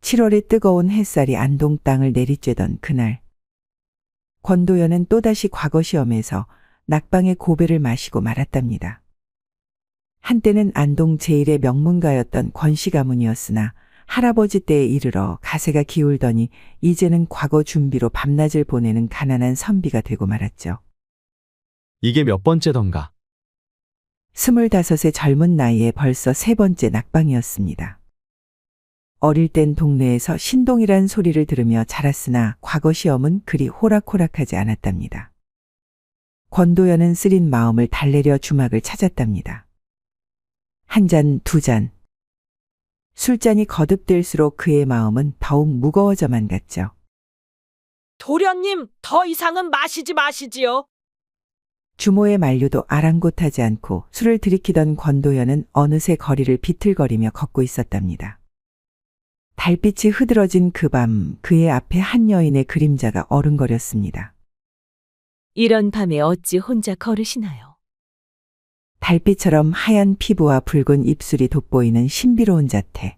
7월의 뜨거운 햇살이 안동 땅을 내리쬐던 그날, 권도연은 또다시 과거 시험에서 낙방의 고배를 마시고 말았답니다. 한때는 안동 제1의 명문가였던 권씨 가문이었으나 할아버지 때에 이르러 가세가 기울더니 이제는 과거 준비로 밤낮을 보내는 가난한 선비가 되고 말았죠. 이게 몇 번째던가? 25의 젊은 나이에 벌써 3번째 낙방이었습니다. 어릴 땐 동네에서 신동이란 소리를 들으며 자랐으나 과거 시험은 그리 호락호락하지 않았답니다. 권도연은 쓰린 마음을 달래려 주막을 찾았답니다. 한 잔, 두 잔. 술잔이 거듭될수록 그의 마음은 더욱 무거워져만 갔죠. 도련님, 더 이상은 마시지 마시지요. 주모의 만류도 아랑곳하지 않고 술을 들이키던 권도연은 어느새 거리를 비틀거리며 걷고 있었답니다. 달빛이 흐드러진 그 밤 그의 앞에 한 여인의 그림자가 어른거렸습니다. 이런 밤에 어찌 혼자 걸으시나요? 달빛처럼 하얀 피부와 붉은 입술이 돋보이는 신비로운 자태.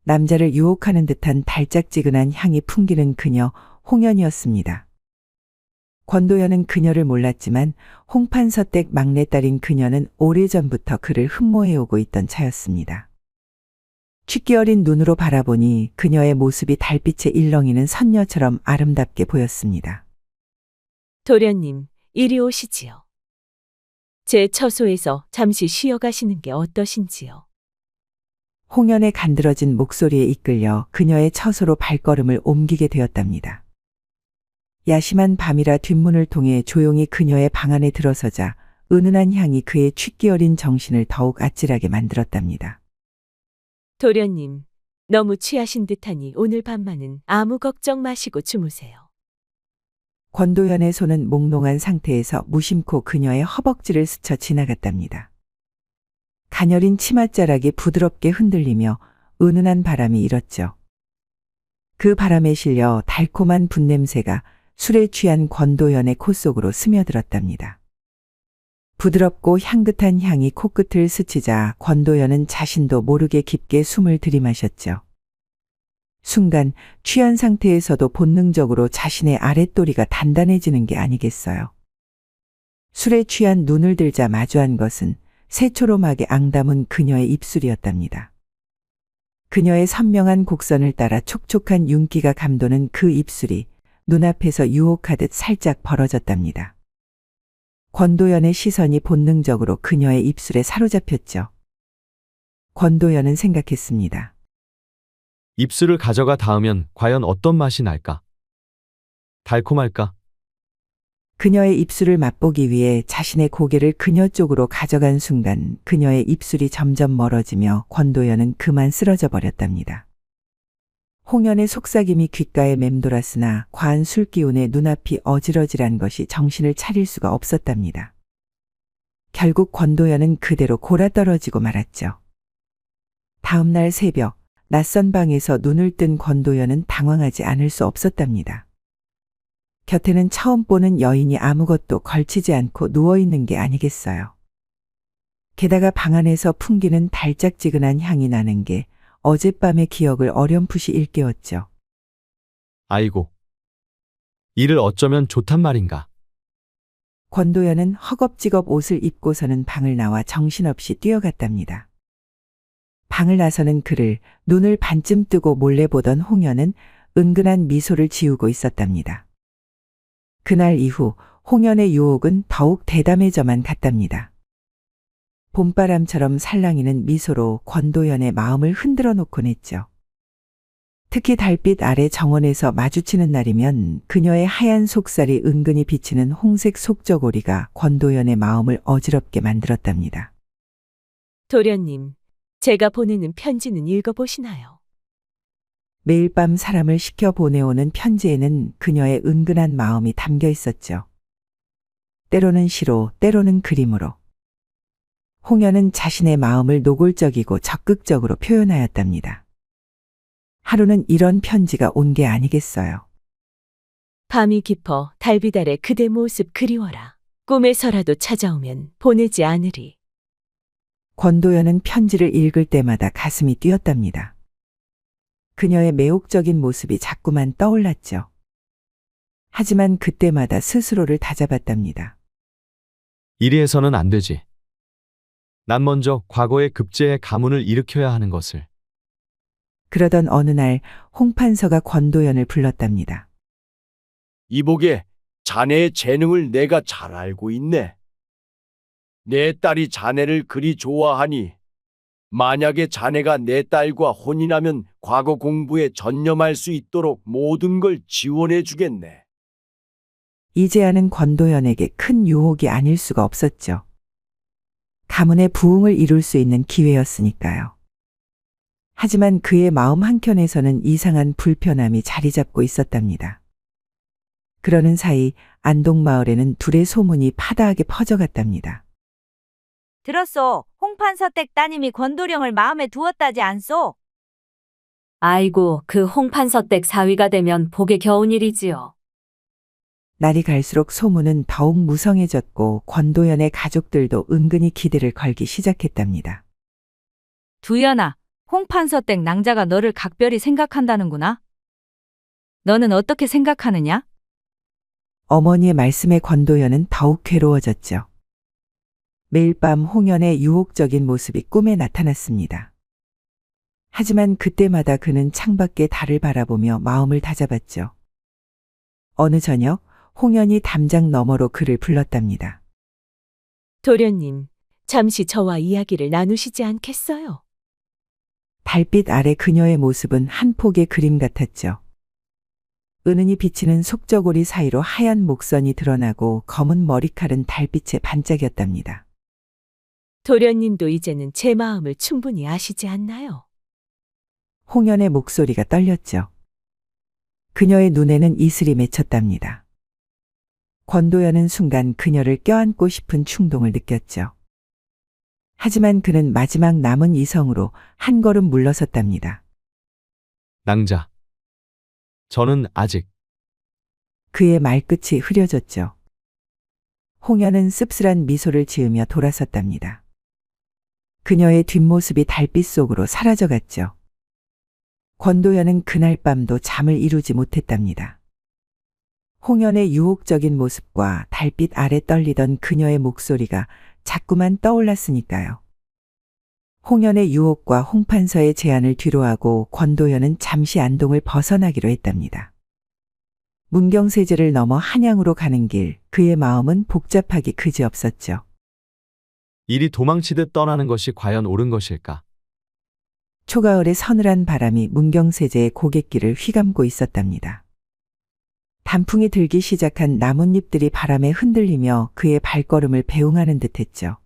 남자를 유혹하는 듯한 달짝지근한 향이 풍기는 그녀 홍연이었습니다. 권도연은 그녀를 몰랐지만 홍판서댁 막내딸인 그녀는 오래전부터 그를 흠모해오고 있던 차였습니다. 취기 어린 눈으로 바라보니 그녀의 모습이 달빛에 일렁이는 선녀처럼 아름답게 보였습니다. 도련님, 이리 오시지요. 제 처소에서 잠시 쉬어 가시는 게 어떠신지요? 홍연의 간드러진 목소리에 이끌려 그녀의 처소로 발걸음을 옮기게 되었답니다. 야심한 밤이라 뒷문을 통해 조용히 그녀의 방 안에 들어서자 은은한 향이 그의 취기 어린 정신을 더욱 아찔하게 만들었답니다. 도련님, 너무 취하신 듯하니 오늘 밤만은 아무 걱정 마시고 주무세요. 권도연의 손은 몽롱한 상태에서 무심코 그녀의 허벅지를 스쳐 지나갔답니다. 가녀린 치맛자락이 부드럽게 흔들리며 은은한 바람이 일었죠. 그 바람에 실려 달콤한 분냄새가 술에 취한 권도연의 코 속으로 스며들었답니다. 부드럽고 향긋한 향이 코끝을 스치자 권도연은 자신도 모르게 깊게 숨을 들이마셨죠. 순간 취한 상태에서도 본능적으로 자신의 아랫도리가 단단해지는 게 아니겠어요. 술에 취한 눈을 들자 마주한 것은 새초롬하게 앙담은 그녀의 입술이었답니다. 그녀의 선명한 곡선을 따라 촉촉한 윤기가 감도는 그 입술이 눈앞에서 유혹하듯 살짝 벌어졌답니다. 권도연의 시선이 본능적으로 그녀의 입술에 사로잡혔죠. 권도연은 생각했습니다. 입술을 가져가 닿으면 과연 어떤 맛이 날까? 달콤할까? 그녀의 입술을 맛보기 위해 자신의 고개를 그녀 쪽으로 가져간 순간 그녀의 입술이 점점 멀어지며 권도연은 그만 쓰러져 버렸답니다. 홍연의 속삭임이 귓가에 맴돌았으나 과한 술기운에 눈앞이 어질어질한 것이 정신을 차릴 수가 없었답니다. 결국 권도연은 그대로 골아떨어지고 말았죠. 다음 날 새벽 낯선 방에서 눈을 뜬 권도연은 당황하지 않을 수 없었답니다. 곁에는 처음 보는 여인이 아무것도 걸치지 않고 누워있는 게 아니겠어요. 게다가 방 안에서 풍기는 달짝지근한 향이 나는 게 어젯밤의 기억을 어렴풋이 일깨웠죠. 아이고. 이를 어쩌면 좋단 말인가? 권도연은 허겁지겁 옷을 입고서는 방을 나와 정신없이 뛰어갔답니다. 방을 나서는 그를 눈을 반쯤 뜨고 몰래 보던 홍연은 은근한 미소를 지우고 있었답니다. 그날 이후 홍연의 유혹은 더욱 대담해져만 갔답니다. 봄바람처럼 살랑이는 미소로 권도연의 마음을 흔들어 놓곤 했죠. 특히 달빛 아래 정원에서 마주치는 날이면 그녀의 하얀 속살이 은근히 비치는 홍색 속저고리가 권도연의 마음을 어지럽게 만들었답니다. 도련님, 제가 보내는 편지는 읽어보시나요? 매일 밤 사람을 시켜 보내오는 편지에는 그녀의 은근한 마음이 담겨 있었죠. 때로는 시로, 때로는 그림으로. 홍연은 자신의 마음을 노골적이고 적극적으로 표현하였답니다. 하루는 이런 편지가 온 게 아니겠어요. 밤이 깊어 달빛 아래 그대 모습 그리워라. 꿈에서라도 찾아오면 보내지 않으리. 권도연은 편지를 읽을 때마다 가슴이 뛰었답니다. 그녀의 매혹적인 모습이 자꾸만 떠올랐죠. 하지만 그때마다 스스로를 다잡았답니다. 이리해서는 안 되지. 난 먼저 과거의 급제의 가문을 일으켜야 하는 것을. 그러던 어느 날 홍판서가 권도연을 불렀답니다. 이보게, 자네의 재능을 내가 잘 알고 있네. 내 딸이 자네를 그리 좋아하니 만약에 자네가 내 딸과 혼인하면 과거 공부에 전념할 수 있도록 모든 걸 지원해 주겠네. 이제야는 권도연에게 큰 유혹이 아닐 수가 없었죠. 가문의 부흥을 이룰 수 있는 기회였으니까요. 하지만 그의 마음 한켠에서는 이상한 불편함이 자리 잡고 있었답니다. 그러는 사이 안동마을에는 둘의 소문이 파다하게 퍼져갔답니다. 들었소. 홍판서댁 따님이 권도령을 마음에 두었다지 않소? 아이고, 그 홍판서댁 사위가 되면 복에 겨운 일이지요. 날이 갈수록 소문은 더욱 무성해졌고 권도연의 가족들도 은근히 기대를 걸기 시작했답니다. 두연아, 홍판서댁 낭자가 너를 각별히 생각한다는구나. 너는 어떻게 생각하느냐? 어머니의 말씀에 권도연은 더욱 괴로워졌죠. 매일 밤 홍연의 유혹적인 모습이 꿈에 나타났습니다. 하지만 그때마다 그는 창밖의 달을 바라보며 마음을 다잡았죠. 어느 저녁 홍연이 담장 너머로 그를 불렀답니다. 도련님, 잠시 저와 이야기를 나누시지 않겠어요? 달빛 아래 그녀의 모습은 한 폭의 그림 같았죠. 은은히 비치는 속저고리 사이로 하얀 목선이 드러나고 검은 머리칼은 달빛에 반짝였답니다. 도련님도 이제는 제 마음을 충분히 아시지 않나요? 홍연의 목소리가 떨렸죠. 그녀의 눈에는 이슬이 맺혔답니다. 권도연은 순간 그녀를 껴안고 싶은 충동을 느꼈죠. 하지만 그는 마지막 남은 이성으로 한 걸음 물러섰답니다. 낭자. 저는 아직 그의 말끝이 흐려졌죠. 홍연은 씁쓸한 미소를 지으며 돌아섰답니다. 그녀의 뒷모습이 달빛 속으로 사라져갔죠. 권도연은 그날 밤도 잠을 이루지 못했답니다. 홍연의 유혹적인 모습과 달빛 아래 떨리던 그녀의 목소리가 자꾸만 떠올랐으니까요. 홍연의 유혹과 홍판서의 제안을 뒤로하고 권도연은 잠시 안동을 벗어나기로 했답니다. 문경세제를 넘어 한양으로 가는 길, 그의 마음은 복잡하기 그지없었죠. 이리 도망치듯 떠나는 것이 과연 옳은 것일까? 초가을의 서늘한 바람이 문경세제의 고갯길을 휘감고 있었답니다. 단풍이 들기 시작한 나뭇잎들이 바람에 흔들리며 그의 발걸음을 배웅하는 듯했죠.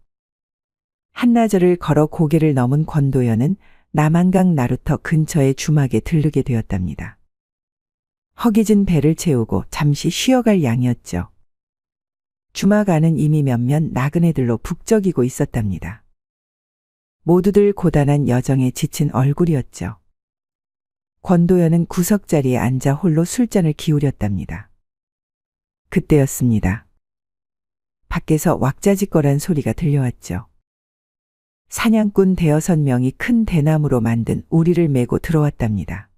한나절을 걸어 고개를 넘은 권도연은 남한강 나루터 근처의 주막에 들르게 되었답니다. 허기진 배를 채우고 잠시 쉬어갈 양이었죠. 주막 안은 이미 몇몇 나그네들로 북적이고 있었답니다. 모두들 고단한 여정에 지친 얼굴이었죠. 권도연은 구석자리에 앉아 홀로 술잔을 기울였답니다. 그때였습니다. 밖에서 왁자지껄한 소리가 들려왔죠. 사냥꾼 대여섯 명이 큰 대나무로 만든 우리를 메고 들어왔답니다.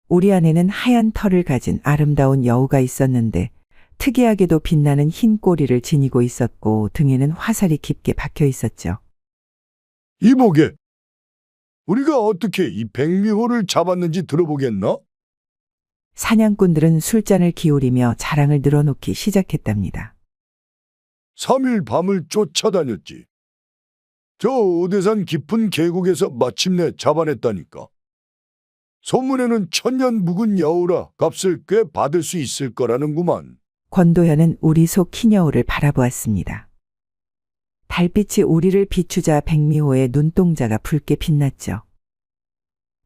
우리 안에는 하얀 털을 가진 아름다운 여우가 있었는데 특이하게도 빛나는 흰 꼬리를 지니고 있었고 등에는 화살이 깊게 박혀 있었죠. 이보게, 우리가 어떻게 이 백미호를 잡았는지 들어보겠나? 사냥꾼들은 술잔을 기울이며 자랑을 늘어놓기 시작했답니다. 3일 밤을 쫓아다녔지. 저 오대산 깊은 계곡에서 마침내 잡아냈다니까. 소문에는 천년 묵은 여우라 값을 꽤 받을 수 있을 거라는구만. 권도현은 우리 속 키녀우를 바라보았습니다. 달빛이 우리를 비추자 백미호의 눈동자가 붉게 빛났죠.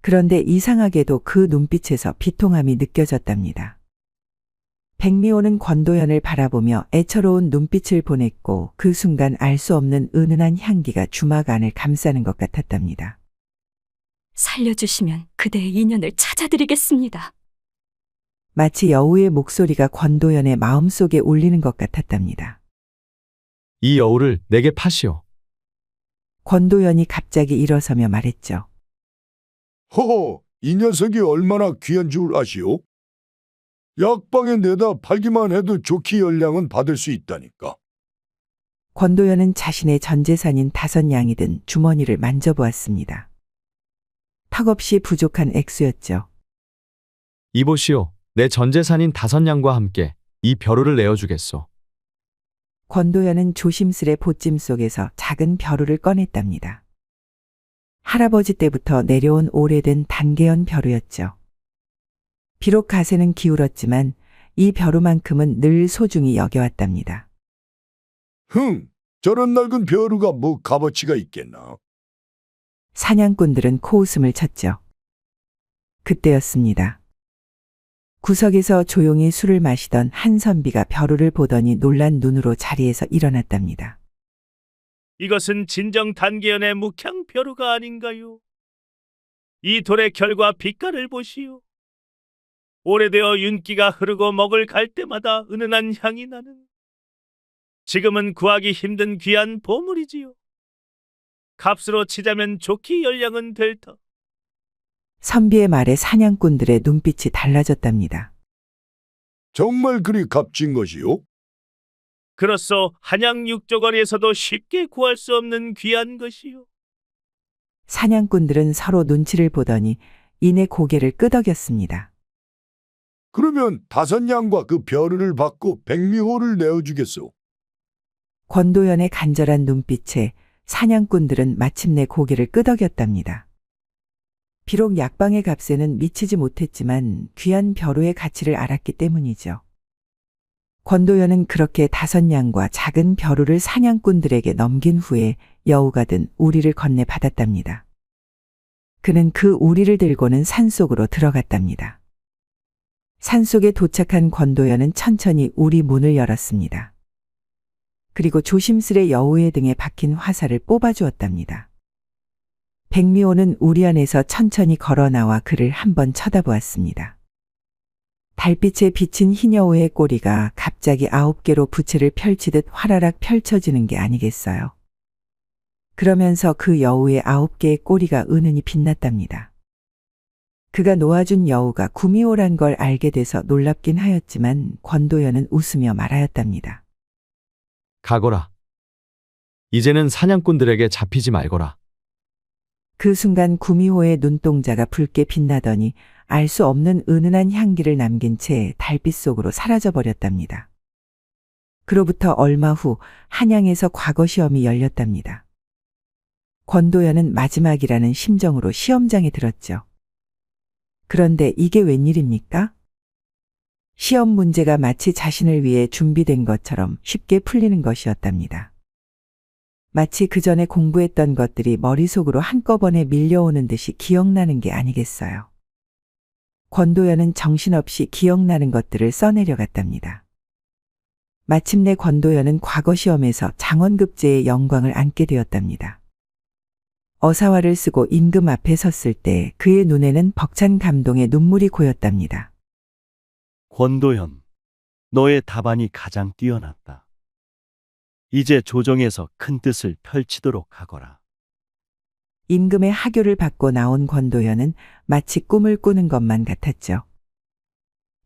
그런데 이상하게도 그 눈빛에서 비통함이 느껴졌답니다. 백미호는 권도현을 바라보며 애처로운 눈빛을 보냈고 그 순간 알 수 없는 은은한 향기가 주막 안을 감싸는 것 같았답니다. 살려주시면 그대의 인연을 찾아드리겠습니다. 마치 여우의 목소리가 권도현의 마음속에 울리는 것 같았답니다. 이 여우를 내게 파시오. 권도현이 갑자기 일어서며 말했죠. 호호, 이 녀석이 얼마나 귀한 줄 아시오? 약방에 내다 팔기만 해도 좋기 열량은 받을 수 있다니까. 권도연은 자신의 전 재산인 5냥이 든 주머니를 만져보았습니다. 턱없이 부족한 액수였죠. 이보시오. 내 전재산인 5냥과 함께 이 벼루를 내어주겠소. 권도연은 조심스레 보찜 속에서 작은 벼루를 꺼냈답니다. 할아버지 때부터 내려온 오래된 단계연 벼루였죠. 비록 가세는 기울었지만 이 벼루만큼은 늘 소중히 여겨왔답니다. 저런 낡은 벼루가 뭐 값어치가 있겠나? 사냥꾼들은 코웃음을 쳤죠. 그때였습니다. 구석에서 조용히 술을 마시던 한 선비가 벼루를 보더니 놀란 눈으로 자리에서 일어났답니다. 이것은 진정 단계연의 묵향 벼루가 아닌가요? 이 돌의 결과 빛깔을 보시오. 오래되어 윤기가 흐르고 먹을 갈 때마다 은은한 향이 나는. 지금은 구하기 힘든 귀한 보물이지요. 값으로 치자면 좋기 열량은 될 터. 선비의 말에 사냥꾼들의 눈빛이 달라졌답니다. 정말 그리 값진 것이오? 그렇소. 한양 육조거리에서도 쉽게 구할 수 없는 귀한 것이요. 사냥꾼들은 서로 눈치를 보더니 이내 고개를 끄덕였습니다. 그러면 5냥과 그 벼루를 받고 백미호를 내어주겠소. 권도연의 간절한 눈빛에 사냥꾼들은 마침내 고개를 끄덕였답니다. 비록 약방의 값에는 미치지 못했지만 귀한 벼루의 가치를 알았기 때문이죠. 권도연은 그렇게 5냥과 작은 벼루를 사냥꾼들에게 넘긴 후에 여우가 든 우리를 건네 받았답니다. 그는 그 우리를 들고는 산속으로 들어갔답니다. 산속에 도착한 권도연은 천천히 우리 문을 열었습니다. 그리고 조심스레 여우의 등에 박힌 화살을 뽑아주었답니다. 백미호는 우리 안에서 천천히 걸어 나와 그를 한번 쳐다보았습니다. 달빛에 비친 흰 여우의 꼬리가 갑자기 9개로 부채를 펼치듯 화라락 펼쳐지는 게 아니겠어요. 그러면서 그 여우의 9개의 꼬리가 은은히 빛났답니다. 그가 놓아준 여우가 구미호란 걸 알게 돼서 놀랍긴 하였지만 권도연은 웃으며 말하였답니다. 가거라. 이제는 사냥꾼들에게 잡히지 말거라. 그 순간 구미호의 눈동자가 붉게 빛나더니 알 수 없는 은은한 향기를 남긴 채 달빛 속으로 사라져 버렸답니다. 그로부터 얼마 후 한양에서 과거 시험이 열렸답니다. 권도연은 마지막이라는 심정으로 시험장에 들었죠. 그런데 이게 웬일입니까? 시험 문제가 마치 자신을 위해 준비된 것처럼 쉽게 풀리는 것이었답니다. 마치 그 전에 공부했던 것들이 머릿속으로 한꺼번에 밀려오는 듯이 기억나는 게 아니겠어요. 권도연은 정신없이 기억나는 것들을 써내려갔답니다. 마침내 권도연은 과거 시험에서 장원급제의 영광을 안게 되었답니다. 어사화를 쓰고 임금 앞에 섰을 때 그의 눈에는 벅찬 감동의 눈물이 고였답니다. 권도연, 너의 답안이 가장 뛰어났다. 이제 조정에서 큰 뜻을 펼치도록 하거라. 임금의 하교를 받고 나온 권도연은 마치 꿈을 꾸는 것만 같았죠.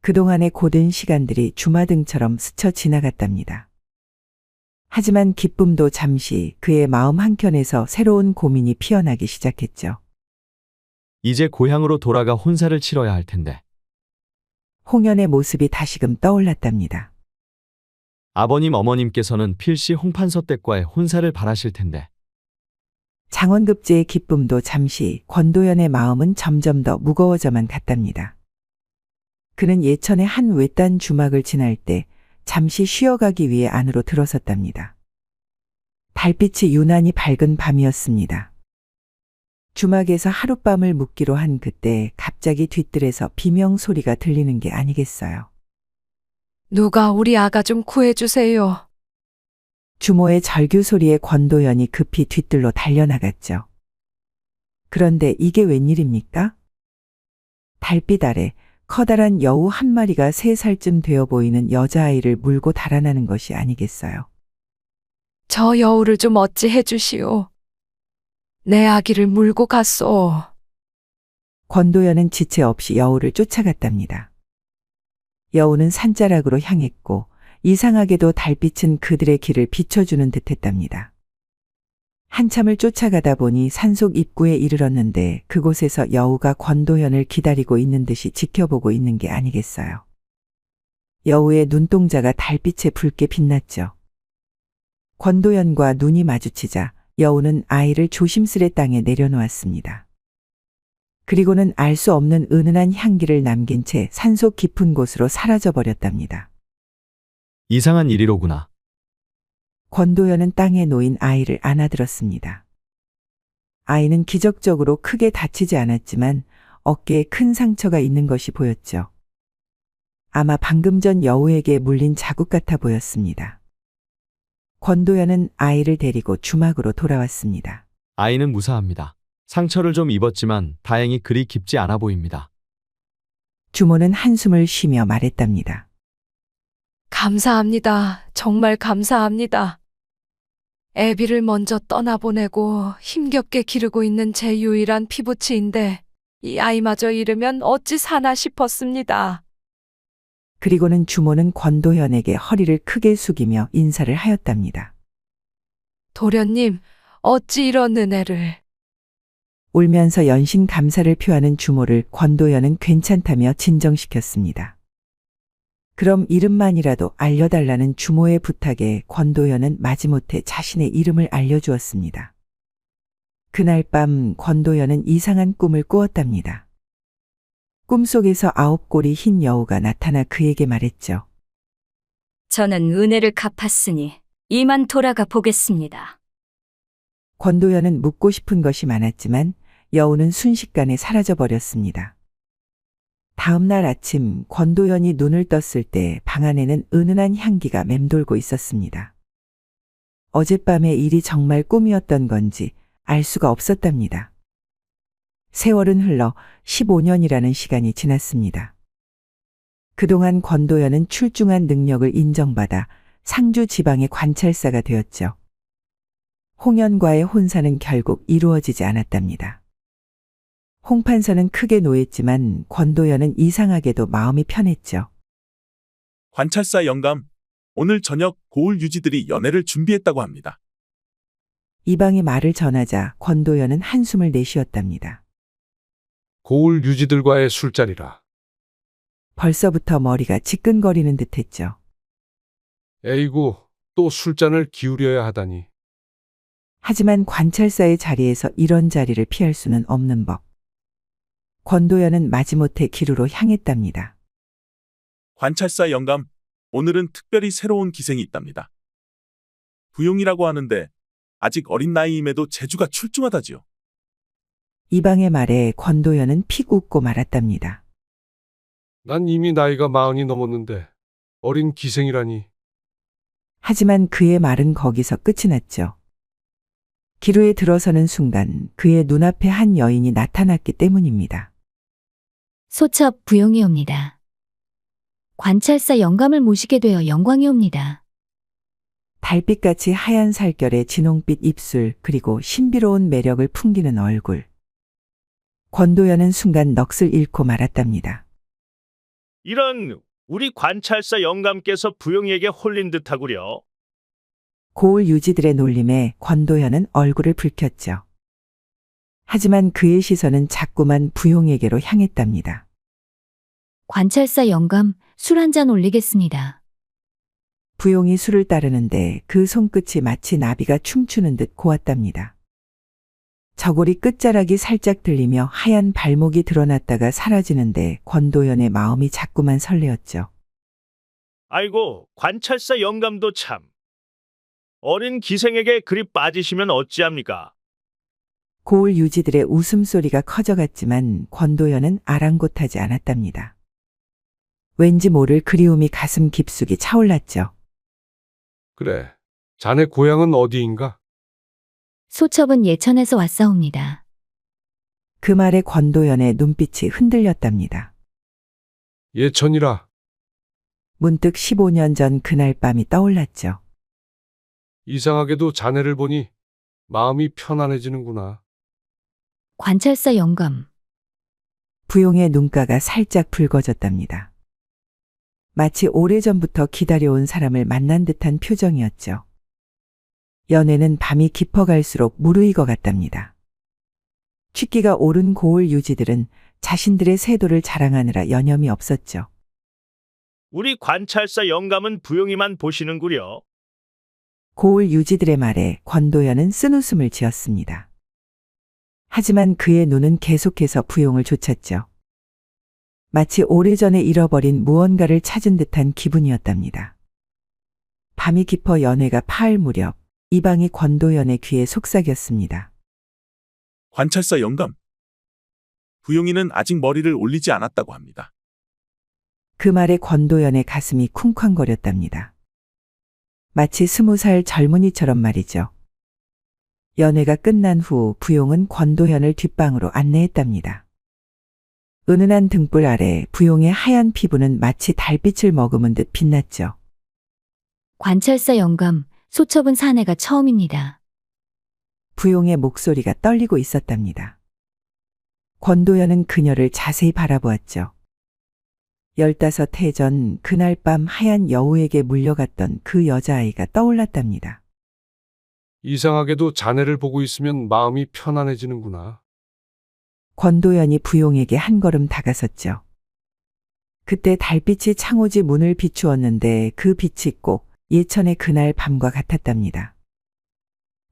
그동안의 고된 시간들이 주마등처럼 스쳐 지나갔답니다. 하지만 기쁨도 잠시 그의 마음 한켠에서 새로운 고민이 피어나기 시작했죠. 이제 고향으로 돌아가 혼사를 치러야 할 텐데. 홍연의 모습이 다시금 떠올랐답니다. 아버님 어머님께서는 필시 홍판서댁과의 혼사를 바라실 텐데. 장원급제의 기쁨도 잠시 권도연의 마음은 점점 더 무거워져만 갔답니다. 그는 예천의 한 외딴 주막을 지날 때 잠시 쉬어가기 위해 안으로 들어섰답니다. 달빛이 유난히 밝은 밤이었습니다. 주막에서 하룻밤을 묵기로 한 그때 갑자기 뒤뜰에서 비명 소리가 들리는 게 아니겠어요. 누가 우리 아가 좀 구해주세요. 주모의 절규 소리에 권도연이 급히 뒤뜰로 달려나갔죠. 그런데 이게 웬일입니까? 달빛 아래 커다란 여우 한 마리가 3살쯤 되어 보이는 여자아이를 물고 달아나는 것이 아니겠어요. 저 여우를 좀 어찌 해주시오. 내 아기를 물고 갔소. 권도연은 지체 없이 여우를 쫓아갔답니다. 여우는 산자락으로 향했고 이상하게도 달빛은 그들의 길을 비춰주는 듯했답니다. 한참을 쫓아가다 보니 산속 입구에 이르렀는데 그곳에서 여우가 권도연을 기다리고 있는 듯이 지켜보고 있는 게 아니겠어요. 여우의 눈동자가 달빛에 붉게 빛났죠. 권도연과 눈이 마주치자 여우는 아이를 조심스레 땅에 내려놓았습니다. 그리고는 알 수 없는 은은한 향기를 남긴 채 산속 깊은 곳으로 사라져 버렸답니다. 이상한 일이로구나. 권도연은 땅에 놓인 아이를 안아들었습니다. 아이는 기적적으로 크게 다치지 않았지만 어깨에 큰 상처가 있는 것이 보였죠. 아마 방금 전 여우에게 물린 자국 같아 보였습니다. 권도연은 아이를 데리고 주막으로 돌아왔습니다. 아이는 무사합니다. 상처를 좀 입었지만 다행히 그리 깊지 않아 보입니다. 주모는 한숨을 쉬며 말했답니다. 감사합니다. 정말 감사합니다. 애비를 먼저 떠나보내고 힘겹게 기르고 있는 제 유일한 피부치인데 이 아이마저 잃으면 어찌 사나 싶었습니다. 그리고는 주모는 권도연에게 허리를 크게 숙이며 인사를 하였답니다. 도련님, 어찌 이런 은혜를. 울면서 연신 감사를 표하는 주모를 권도연은 괜찮다며 진정시켰습니다. 그럼 이름만이라도 알려달라는 주모의 부탁에 권도연은 마지못해 자신의 이름을 알려주었습니다. 그날 밤 권도연은 이상한 꿈을 꾸었답니다. 꿈속에서 9꼬리 흰 여우가 나타나 그에게 말했죠. 저는 은혜를 갚았으니 이만 돌아가 보겠습니다. 권도연은 묻고 싶은 것이 많았지만 여우는 순식간에 사라져 버렸습니다. 다음 날 아침 권도연이 눈을 떴을 때 방 안에는 은은한 향기가 맴돌고 있었습니다. 어젯밤의 일이 정말 꿈이었던 건지 알 수가 없었답니다. 세월은 흘러 15년이라는 시간이 지났습니다. 그동안 권도연은 출중한 능력을 인정받아 상주 지방의 관찰사가 되었죠. 홍연과의 혼사는 결국 이루어지지 않았답니다. 홍판서는 크게 노했지만 권도연은 이상하게도 마음이 편했죠. 관찰사 영감, 오늘 저녁 고을 유지들이 연애를 준비했다고 합니다. 이방의 말을 전하자 권도연은 한숨을 내쉬었답니다. 고을 유지들과의 술자리라. 벌써부터 머리가 지끈거리는 듯했죠. 에이구, 또 술잔을 기울여야 하다니. 하지만 관찰사의 자리에서 이런 자리를 피할 수는 없는 법. 권도연은 마지못해 기루로 향했답니다. 관찰사 영감, 오늘은 특별히 새로운 기생이 있답니다. 부용이라고 하는데 아직 어린 나이임에도 재주가 출중하다지요. 이방의 말에 권도연은 픽 웃고 말았답니다. 난 이미 나이가 40이 넘었는데 어린 기생이라니. 하지만 그의 말은 거기서 끝이 났죠. 기루에 들어서는 순간 그의 눈앞에 한 여인이 나타났기 때문입니다. 소첩 부용이옵니다. 관찰사 영감을 모시게 되어 영광이옵니다. 달빛같이 하얀 살결에 진홍빛 입술 그리고 신비로운 매력을 풍기는 얼굴. 권도연은 순간 넋을 잃고 말았답니다. 이런 우리 관찰사 영감께서 부용에게 홀린 듯하구려. 고을 유지들의 놀림에 권도연은 얼굴을 붉혔죠. 하지만 그의 시선은 자꾸만 부용에게로 향했답니다. 관찰사 영감, 술 한 잔 올리겠습니다. 부용이 술을 따르는데 그 손끝이 마치 나비가 춤추는 듯 고왔답니다. 저고리 끝자락이 살짝 들리며 하얀 발목이 드러났다가 사라지는데 권도연의 마음이 자꾸만 설레었죠. 아이고, 관찰사 영감도 참. 어린 기생에게 그리 빠지시면 어찌합니까? 고을 유지들의 웃음소리가 커져갔지만 권도연은 아랑곳하지 않았답니다. 왠지 모를 그리움이 가슴 깊숙이 차올랐죠. 그래, 자네 고향은 어디인가? 소첩은 예천에서 왔사옵니다. 그 말에 권도연의 눈빛이 흔들렸답니다. 예천이라. 문득 15년 전 그날 밤이 떠올랐죠. 이상하게도 자네를 보니 마음이 편안해지는구나. 관찰사 영감, 부용의 눈가가 살짝 붉어졌답니다. 마치 오래전부터 기다려온 사람을 만난 듯한 표정이었죠. 연애는 밤이 깊어갈수록 무르익어 갔답니다. 취기가 오른 고을 유지들은 자신들의 세도를 자랑하느라 여념이 없었죠. 우리 관찰사 영감은 부용이만 보시는구려. 고을 유지들의 말에 권도연은 쓴웃음을 지었습니다. 하지만 그의 눈은 계속해서 부용을 좇았죠. 마치 오래전에 잃어버린 무언가를 찾은 듯한 기분이었답니다. 밤이 깊어 연회가 파할 무렵 이방이 권도연의 귀에 속삭였습니다. 관찰사 영감. 부용이는 아직 머리를 올리지 않았다고 합니다. 그 말에 권도연의 가슴이 쿵쾅거렸답니다. 마치 20살 젊은이처럼 말이죠. 연회가 끝난 후 부용은 권도연을 뒷방으로 안내했답니다. 은은한 등불 아래 부용의 하얀 피부는 마치 달빛을 머금은 듯 빛났죠. 관찰사 영감, 소첩은 사내가 처음입니다. 부용의 목소리가 떨리고 있었답니다. 권도연은 그녀를 자세히 바라보았죠. 15해 전 그날 밤 하얀 여우에게 물려갔던 그 여자아이가 떠올랐답니다. 이상하게도 자네를 보고 있으면 마음이 편안해지는구나. 권도연이 부용에게 한 걸음 다가섰죠. 그때 달빛이 창호지 문을 비추었는데 그 빛이 꼭 예천의 그날 밤과 같았답니다.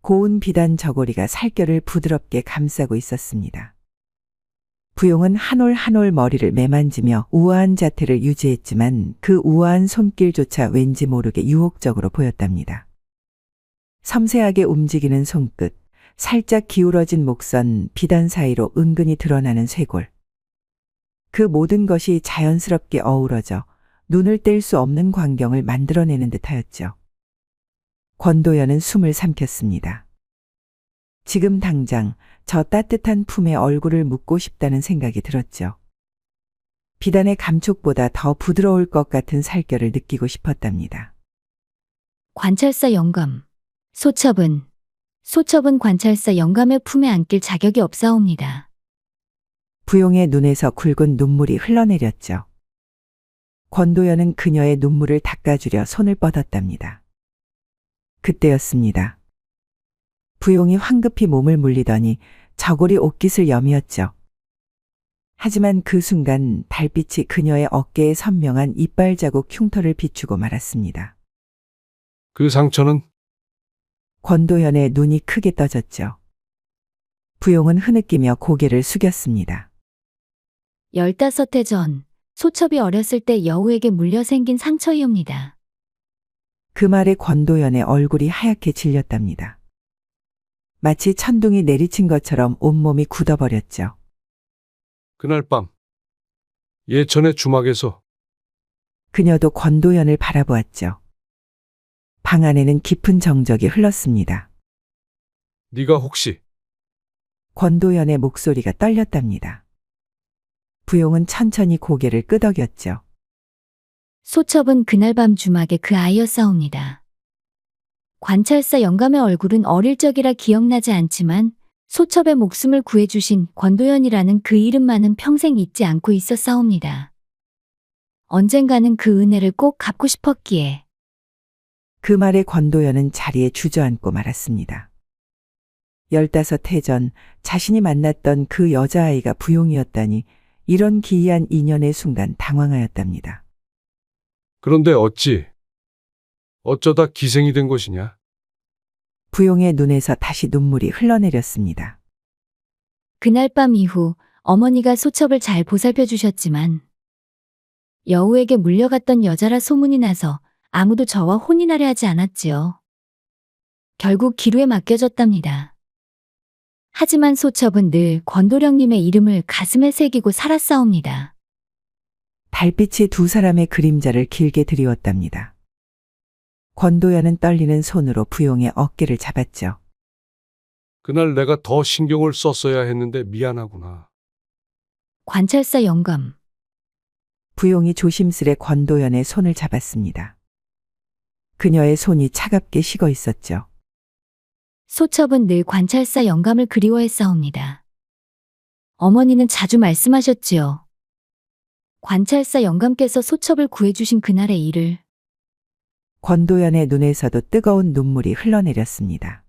고운 비단 저고리가 살결을 부드럽게 감싸고 있었습니다. 부용은 한 올 한 올 머리를 매만지며 우아한 자태를 유지했지만 그 우아한 손길조차 왠지 모르게 유혹적으로 보였답니다. 섬세하게 움직이는 손끝, 살짝 기울어진 목선, 비단 사이로 은근히 드러나는 쇄골. 그 모든 것이 자연스럽게 어우러져 눈을 뗄 수 없는 광경을 만들어내는 듯하였죠. 권도연은 숨을 삼켰습니다. 지금 당장 저 따뜻한 품에 얼굴을 묻고 싶다는 생각이 들었죠. 비단의 감촉보다 더 부드러울 것 같은 살결을 느끼고 싶었답니다. 관찰사 영감. 소첩은 관찰사 영감의 품에 안길 자격이 없사옵니다. 부용의 눈에서 굵은 눈물이 흘러내렸죠. 권도연은 그녀의 눈물을 닦아주려 손을 뻗었답니다. 그때였습니다. 부용이 황급히 몸을 물리더니 저고리 옷깃을 여미었죠. 하지만 그 순간 달빛이 그녀의 어깨에 선명한 이빨 자국 흉터를 비추고 말았습니다. 그 상처는? 권도연의 눈이 크게 떠졌죠. 부용은 흐느끼며 고개를 숙였습니다. 15해 전 소첩이 어렸을 때 여우에게 물려 생긴 상처이옵니다. 그 말에 권도연의 얼굴이 하얗게 질렸답니다. 마치 천둥이 내리친 것처럼 온몸이 굳어버렸죠. 그날 밤 예천의 주막에서 그녀도 권도연을 바라보았죠. 방 안에는 깊은 정적이 흘렀습니다. 네가 혹시 권도연의 목소리가 떨렸답니다. 부용은 천천히 고개를 끄덕였죠. 소첩은 그날 밤 주막에 그 아이였사옵니다. 관찰사 영감의 얼굴은 어릴 적이라 기억나지 않지만 소첩의 목숨을 구해주신 권도연이라는 그 이름만은 평생 잊지 않고 있었사옵니다. 언젠가는 그 은혜를 꼭 갚고 싶었기에. 그 말에 권도연은 자리에 주저앉고 말았습니다. 15해 전 자신이 만났던 그 여자아이가 부용이었다니 이런 기이한 인연의 순간 당황하였답니다. 그런데 어쩌다 기생이 된 것이냐? 부용의 눈에서 다시 눈물이 흘러내렸습니다. 그날 밤 이후 어머니가 소첩을 잘 보살펴 주셨지만 여우에게 물려갔던 여자라 소문이 나서 아무도 저와 혼인하려 하지 않았지요. 결국 기루에 맡겨졌답니다. 하지만 소첩은 늘 권도령님의 이름을 가슴에 새기고 살았사옵니다. 달빛이 두 사람의 그림자를 길게 드리웠답니다. 권도연은 떨리는 손으로 부용의 어깨를 잡았죠. 그날 내가 더 신경을 썼어야 했는데 미안하구나. 관찰사 영감. 부용이 조심스레 권도연의 손을 잡았습니다. 그녀의 손이 차갑게 식어 있었죠. 소첩은 늘 관찰사 영감을 그리워했사옵니다. 어머니는 자주 말씀하셨지요. 관찰사 영감께서 소첩을 구해주신 그날의 일을. 권도연의 눈에서도 뜨거운 눈물이 흘러내렸습니다.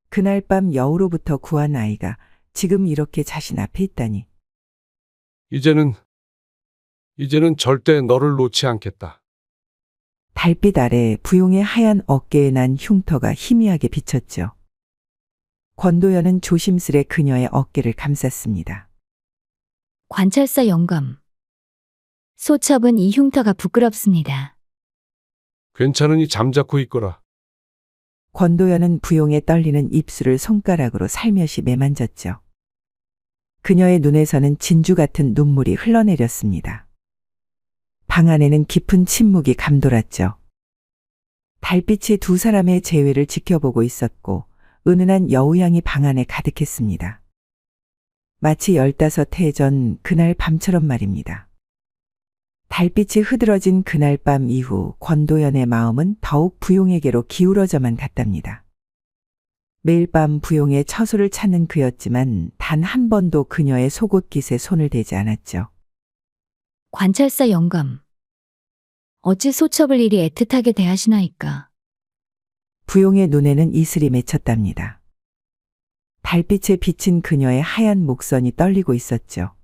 그날 밤 여우로부터 구한 아이가 지금 이렇게 자신 앞에 있다니. 이제는 절대 너를 놓지 않겠다. 달빛 아래 부용의 하얀 어깨에 난 흉터가 희미하게 비쳤죠. 권도연은 조심스레 그녀의 어깨를 감쌌습니다. 관찰사 영감. 소첩은 이 흉터가 부끄럽습니다. 괜찮으니 잠자코 있거라. 권도연은 부용의 떨리는 입술을 손가락으로 살며시 매만졌죠. 그녀의 눈에서는 진주 같은 눈물이 흘러내렸습니다. 방 안에는 깊은 침묵이 감돌았죠. 달빛이 두 사람의 재회를 지켜보고 있었고 은은한 여우향이 방 안에 가득했습니다. 마치 15해 전 그날 밤처럼 말입니다. 달빛이 흐드러진 그날 밤 이후 권도연의 마음은 더욱 부용에게로 기울어져만 갔답니다. 매일 밤 부용의 처소를 찾는 그였지만 단 한 번도 그녀의 속옷깃에 손을 대지 않았죠. 관찰사 영감. 어찌 소첩을 이리 애틋하게 대하시나이까. 부용의 눈에는 이슬이 맺혔답니다. 달빛에 비친 그녀의 하얀 목선이 떨리고 있었죠.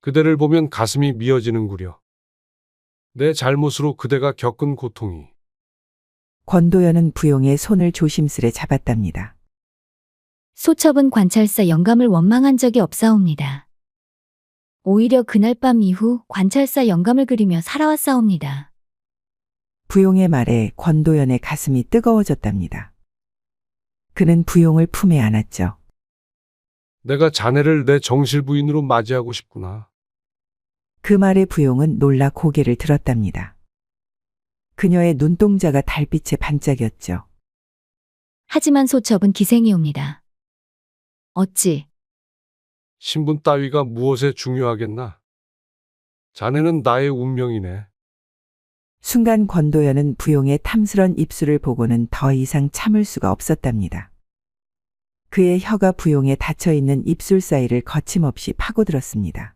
그대를 보면 가슴이 미어지는구려. 내 잘못으로 그대가 겪은 고통이. 권도연은 부용의 손을 조심스레 잡았답니다. 소첩은 관찰사 영감을 원망한 적이 없사옵니다. 오히려 그날 밤 이후 관찰사 영감을 그리며 살아왔사옵니다. 부용의 말에 권도연의 가슴이 뜨거워졌답니다. 그는 부용을 품에 안았죠. 내가 자네를 내 정실 부인으로 맞이하고 싶구나. 그 말에 부용은 놀라 고개를 들었답니다. 그녀의 눈동자가 달빛에 반짝였죠. 하지만 소첩은 기생이옵니다. 어찌 신분 따위가 무엇에 중요하겠나? 자네는 나의 운명이네. 순간 권도연은 부용의 탐스런 입술을 보고는 더 이상 참을 수가 없었답니다. 그의 혀가 부용에 닫혀있는 입술 사이를 거침없이 파고들었습니다.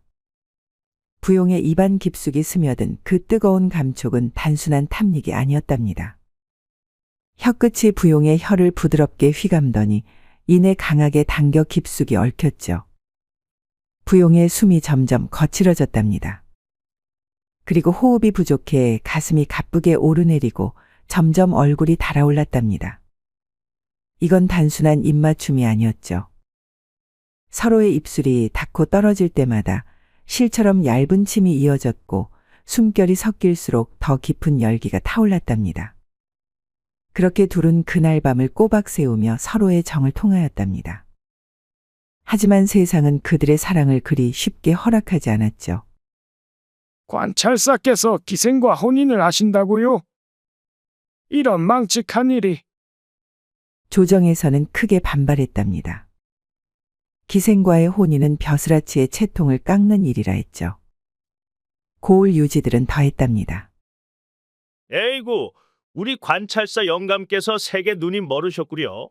부용의 입안 깊숙이 스며든 그 뜨거운 감촉은 단순한 탐닉이 아니었답니다. 혀끝이 부용의 혀를 부드럽게 휘감더니 이내 강하게 당겨 깊숙이 얽혔죠. 부용의 숨이 점점 거칠어졌답니다. 그리고 호흡이 부족해 가슴이 가쁘게 오르내리고 점점 얼굴이 달아올랐답니다. 이건 단순한 입맞춤이 아니었죠. 서로의 입술이 닿고 떨어질 때마다 실처럼 얇은 침이 이어졌고 숨결이 섞일수록 더 깊은 열기가 타올랐답니다. 그렇게 둘은 그날 밤을 꼬박 세우며 서로의 정을 통하였답니다. 하지만 세상은 그들의 사랑을 그리 쉽게 허락하지 않았죠. 관찰사께서 기생과 혼인을 하신다고요? 이런 망측한 일이. 조정에서는 크게 반발했답니다. 기생과의 혼인은 벼슬아치의 채통을 깎는 일이라 했죠. 고을 유지들은 더했답니다. 에이구, 우리 관찰사 영감께서 색에 눈이 멀으셨구려.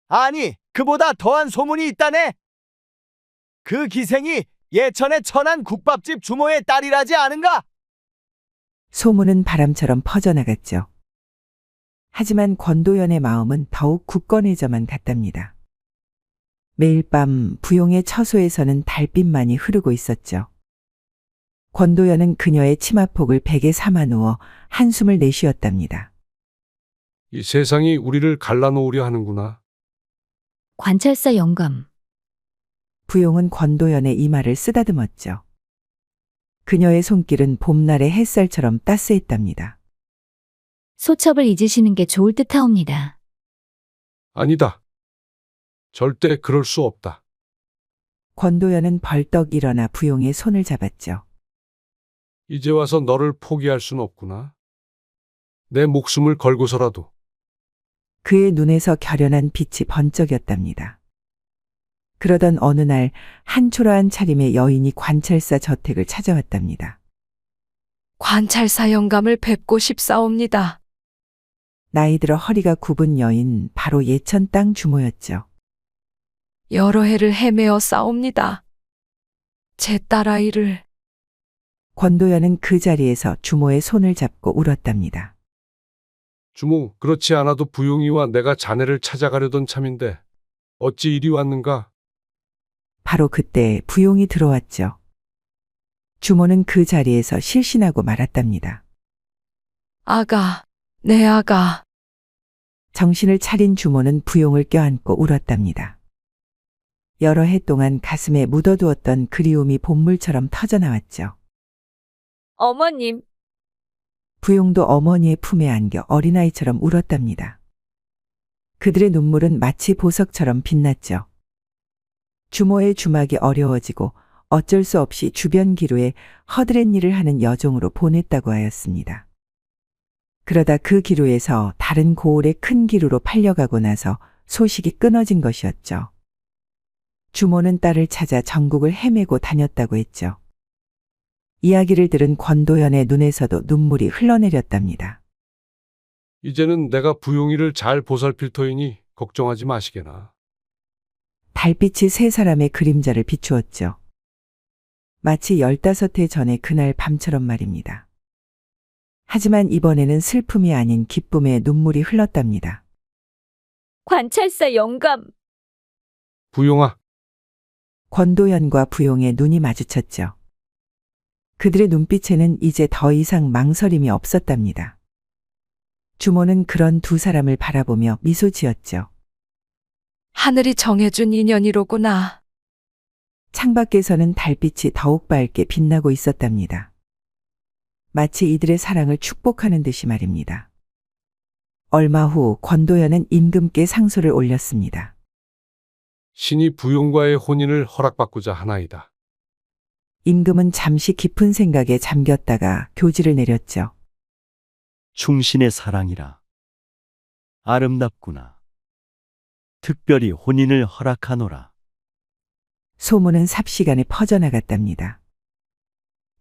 아니, 그보다 더한 소문이 있다네. 그 기생이 예천의 천안 국밥집 주모의 딸이라지 않은가? 소문은 바람처럼 퍼져나갔죠. 하지만 권도연의 마음은 더욱 굳건해져만 갔답니다. 매일 밤 부용의 처소에서는 달빛만이 흐르고 있었죠. 권도연은 그녀의 치마폭을 베개 삼아 누워 한숨을 내쉬었답니다. 이 세상이 우리를 갈라놓으려 하는구나. 관찰사 영감. 부용은 권도연의 이마를 쓰다듬었죠. 그녀의 손길은 봄날의 햇살처럼 따스했답니다. 소첩을 잊으시는 게 좋을 듯하옵니다. 아니다. 절대 그럴 수 없다. 권도연은 벌떡 일어나 부용의 손을 잡았죠. 이제 와서 너를 포기할 순 없구나. 내 목숨을 걸고서라도. 그의 눈에서 결연한 빛이 번쩍였답니다. 그러던 어느 날 한 초라한 차림의 여인이 관찰사 저택을 찾아왔답니다. 관찰사 영감을 뵙고 싶사옵니다. 나이 들어 허리가 굽은 여인 바로 예천 땅 주모였죠. 여러 해를 헤매어 싸웁니다. 제 딸아이를. 권도연은 그 자리에서 주모의 손을 잡고 울었답니다. 주모, 그렇지 않아도 부용이와 내가 자네를 찾아가려던 참인데 어찌 이리 왔는가? 바로 그때 부용이 들어왔죠. 주모는 그 자리에서 실신하고 말았답니다. 아가, 내 아가. 정신을 차린 주모는 부용을 껴안고 울었답니다. 여러 해 동안 가슴에 묻어두었던 그리움이 본물처럼 터져나왔죠. 어머님, 부용도 어머니의 품에 안겨 어린아이처럼 울었답니다. 그들의 눈물은 마치 보석처럼 빛났죠. 주모의 주막이 어려워지고 어쩔 수 없이 주변 기루에 허드렛 일을 하는 여종으로 보냈다고 하였습니다. 그러다 그 기루에서 다른 고을의 큰 기루로 팔려가고 나서 소식이 끊어진 것이었죠. 주모는 딸을 찾아 전국을 헤매고 다녔다고 했죠. 이야기를 들은 권도연의 눈에서도 눈물이 흘러내렸답니다. 이제는 내가 부용이를 잘 보살필 터이니 걱정하지 마시게나. 달빛이 세 사람의 그림자를 비추었죠. 마치 15해 전의 그날 밤처럼 말입니다. 하지만 이번에는 슬픔이 아닌 기쁨의 눈물이 흘렀답니다. 관찰사 영감. 부용아, 권도연과 부용의 눈이 마주쳤죠. 그들의 눈빛에는 이제 더 이상 망설임이 없었답니다. 주모는 그런 두 사람을 바라보며 미소 지었죠. 하늘이 정해준 인연이로구나. 창밖에서는 달빛이 더욱 밝게 빛나고 있었답니다. 마치 이들의 사랑을 축복하는 듯이 말입니다. 얼마 후 권도연은 임금께 상소를 올렸습니다. 신이 부용과의 혼인을 허락받고자 하나이다. 임금은 잠시 깊은 생각에 잠겼다가 교지를 내렸죠. 충신의 사랑이라. 아름답구나. 특별히 혼인을 허락하노라. 소문은 삽시간에 퍼져나갔답니다.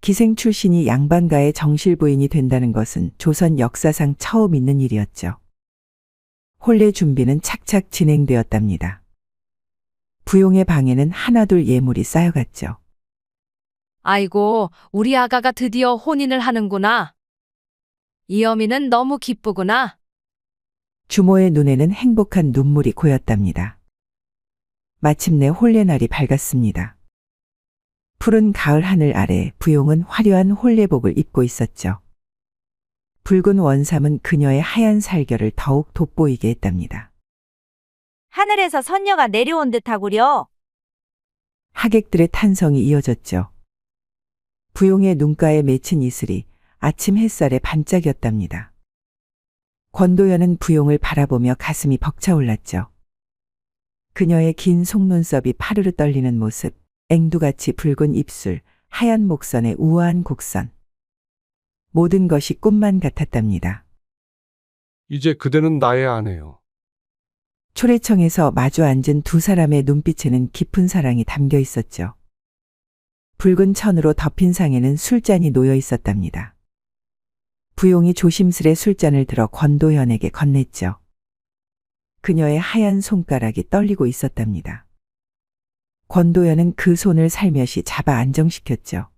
기생 출신이 양반가의 정실부인이 된다는 것은 조선 역사상 처음 있는 일이었죠. 혼례 준비는 착착 진행되었답니다. 부용의 방에는 하나둘 예물이 쌓여갔죠. 아이고, 우리 아가가 드디어 혼인을 하는구나. 이 어미는 너무 기쁘구나. 주모의 눈에는 행복한 눈물이 고였답니다. 마침내 혼례날이 밝았습니다. 푸른 가을 하늘 아래 부용은 화려한 혼례복을 입고 있었죠. 붉은 원삼은 그녀의 하얀 살결을 더욱 돋보이게 했답니다. 하늘에서 선녀가 내려온 듯하구려. 하객들의 탄성이 이어졌죠. 부용의 눈가에 맺힌 이슬이 아침 햇살에 반짝였답니다. 권도연은 부용을 바라보며 가슴이 벅차올랐죠. 그녀의 긴 속눈썹이 파르르 떨리는 모습, 앵두같이 붉은 입술, 하얀 목선의 우아한 곡선. 모든 것이 꿈만 같았답니다. 이제 그대는 나의 아내요. 초래청에서 마주 앉은 두 사람의 눈빛에는 깊은 사랑이 담겨 있었죠. 붉은 천으로 덮인 상에는 술잔이 놓여 있었답니다. 부용이 조심스레 술잔을 들어 권도연에게 건넸죠. 그녀의 하얀 손가락이 떨리고 있었답니다. 권도연은 그 손을 살며시 잡아 안정시켰죠.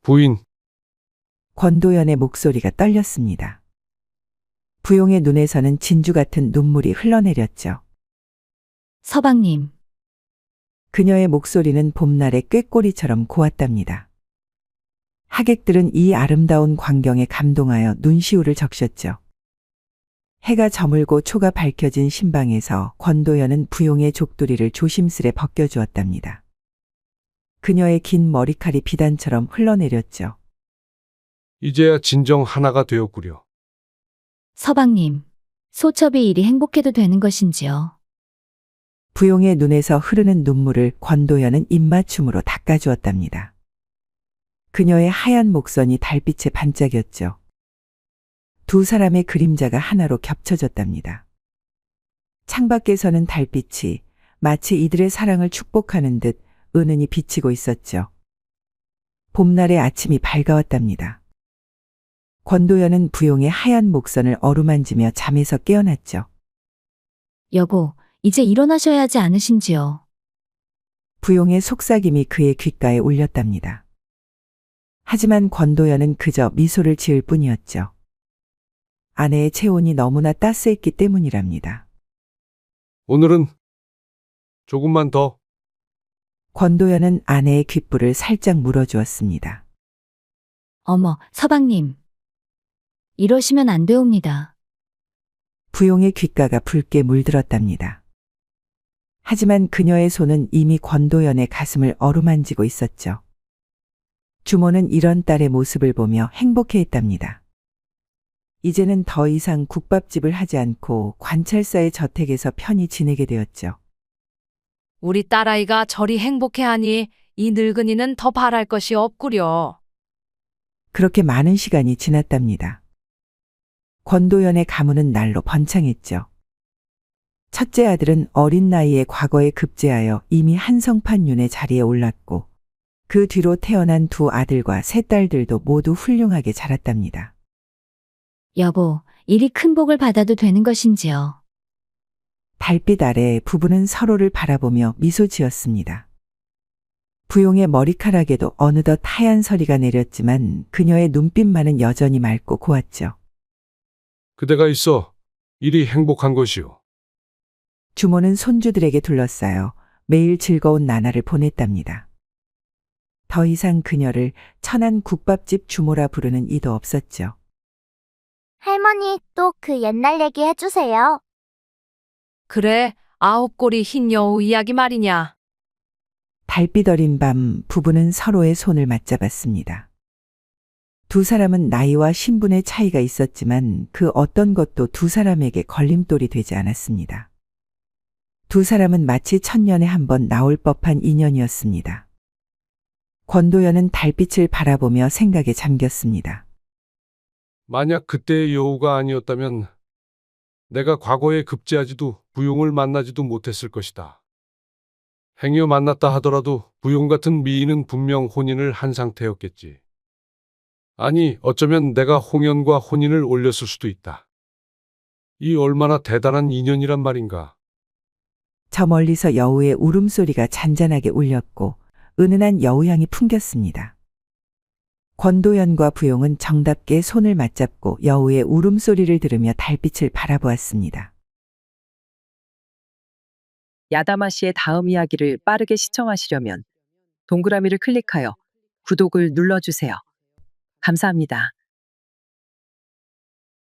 부인. 권도연의 목소리가 떨렸습니다. 부용의 눈에서는 진주 같은 눈물이 흘러내렸죠. 서방님. 그녀의 목소리는 봄날의 꾀꼬리처럼 고왔답니다. 하객들은 이 아름다운 광경에 감동하여 눈시울을 적셨죠. 해가 저물고 초가 밝혀진 신방에서 권도연은 부용의 족두리를 조심스레 벗겨주었답니다. 그녀의 긴 머리칼이 비단처럼 흘러내렸죠. 이제야 진정 하나가 되었구려. 서방님. 소첩이 이리 행복해도 되는 것인지요? 부용의 눈에서 흐르는 눈물을 권도연은 입맞춤으로 닦아주었답니다. 그녀의 하얀 목선이 달빛에 반짝였죠. 두 사람의 그림자가 하나로 겹쳐졌답니다. 창밖에서는 달빛이 마치 이들의 사랑을 축복하는 듯 은은히 비치고 있었죠. 봄날의 아침이 밝아왔답니다. 권도연은 부용의 하얀 목선을 어루만지며 잠에서 깨어났죠. 여보, 이제 일어나셔야 하지 않으신지요? 부용의 속삭임이 그의 귓가에 울렸답니다. 하지만 권도연은 그저 미소를 지을 뿐이었죠. 아내의 체온이 너무나 따스했기 때문이랍니다. 오늘은 조금만 더. 권도연은 아내의 귓불을 살짝 물어주었습니다. 어머, 서방님. 이러시면 안 되옵니다. 부용의 귓가가 붉게 물들었답니다. 하지만 그녀의 손은 이미 권도연의 가슴을 어루만지고 있었죠. 주모는 이런 딸의 모습을 보며 행복해했답니다. 이제는 더 이상 국밥집을 하지 않고 관찰사의 저택에서 편히 지내게 되었죠. 우리 딸아이가 저리 행복해하니 이 늙은이는 더 바랄 것이 없구려. 그렇게 많은 시간이 지났답니다. 권도연의 가문은 날로 번창했죠. 첫째 아들은 어린 나이에 과거에 급제하여 이미 한성판윤의 자리에 올랐고 그 뒤로 태어난 두 아들과 세 딸들도 모두 훌륭하게 자랐답니다. 여보, 이리 큰 복을 받아도 되는 것인지요? 달빛 아래 부부는 서로를 바라보며 미소 지었습니다. 부용의 머리카락에도 어느덧 하얀 서리가 내렸지만 그녀의 눈빛만은 여전히 맑고 고왔죠. 그대가 있어 일이 행복한 것이오. 주모는 손주들에게 둘러싸여 매일 즐거운 나날을 보냈답니다. 더 이상 그녀를 천안 국밥집 주모라 부르는 이도 없었죠. 할머니, 또 그 옛날 얘기 해주세요. 그래, 아홉 꼬리 흰 여우 이야기 말이냐. 달빛 어린 밤 부부는 서로의 손을 맞잡았습니다. 두 사람은 나이와 신분의 차이가 있었지만 그 어떤 것도 두 사람에게 걸림돌이 되지 않았습니다. 두 사람은 마치 천년에 한 번 나올 법한 인연이었습니다. 권도연은 달빛을 바라보며 생각에 잠겼습니다. 만약 그때의 여우가 아니었다면 내가 과거에 급제하지도 부용을 만나지도 못했을 것이다. 행여 만났다 하더라도 부용 같은 미인은 분명 혼인을 한 상태였겠지. 아니, 어쩌면 내가 홍연과 혼인을 올렸을 수도 있다. 이 얼마나 대단한 인연이란 말인가. 저 멀리서 여우의 울음소리가 잔잔하게 울렸고 은은한 여우향이 풍겼습니다. 권도연과 부용은 정답게 손을 맞잡고 여우의 울음소리를 들으며 달빛을 바라보았습니다. 야다마 씨의 다음 이야기를 빠르게 시청하시려면 동그라미를 클릭하여 구독을 눌러주세요. 감사합니다.